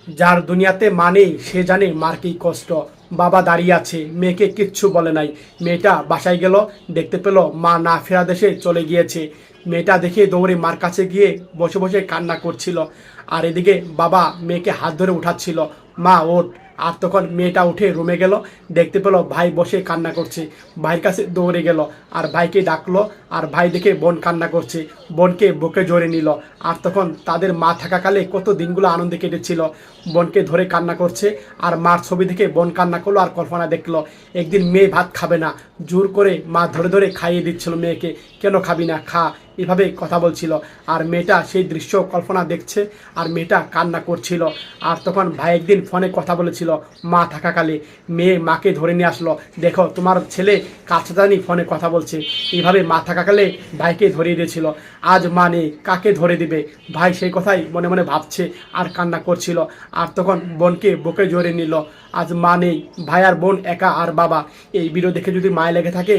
যার দুনিয়াতে মানে সে জানে মার কি কষ্ট। বাবা দাঁড়িয়ে আছে, মেয়েকে কিচ্ছু বলে নাই। মেয়েটা বাসায় গেল, দেখতে পেল মা না ফেরা দেশে চলে গিয়েছে। মেয়েটা দেখে দৌড়ে মার কাছে গিয়ে বসে বসে কান্না করছিল। আর এদিকে বাবা মেয়েকে হাত ধরে উঠাচ্ছিল, মা ওঠ। আর তখন মেয়েটা উঠে রুমে গেল, দেখতে পেল ভাই বসে কান্না করছে। ভাইয়ের কাছে দৌড়ে গেল আর ভাইকে ডাকলো। আর ভাই দেখে বোন কান্না করছে, বোনকে বুকে জড়িয়ে নিল। আর তখন তাদের মা থাকাকালে কত দিনগুলো আনন্দে কেটেছিল। বোনকে ধরে কান্না করছে আর মার ছবি দেখে বোন কান্না করলো আর কল্পনা দেখলো। একদিন মেয়ে ভাত খাবে না, জোর করে মা ধরে ধরে খাইয়ে দিচ্ছিল মেয়েকে, কেন খাবি না, খা, এভাবে কথা বলছিল। আর মেয়েটা সেই দৃশ্য কল্পনা দেখছে আর মেয়েটা কান্না করছিল। আর তখন ভাই একদিন ফোনে কথা বলেছিল মা থাকাকালে, মেয়ে মাকে ধরে নিয়ে আসলো, দেখো তোমার ছেলে কাছে জানি ফোনে কথা বলছে। এইভাবে মা থাকাকালে ভাইকে ধরিয়ে দিয়েছিল। আজ মা নেই, কাকে ধরে দিবে? ভাই সেই কথাই মনে মনে ভাবছে আর কান্না করছিল। আর তখন বোনকে বুকে জড়িয়ে নিল। আজ মা নেই, ভাই আর বোন একা আর বাবা। এই ভিডিও দেখে যদি মায় লেগে থাকে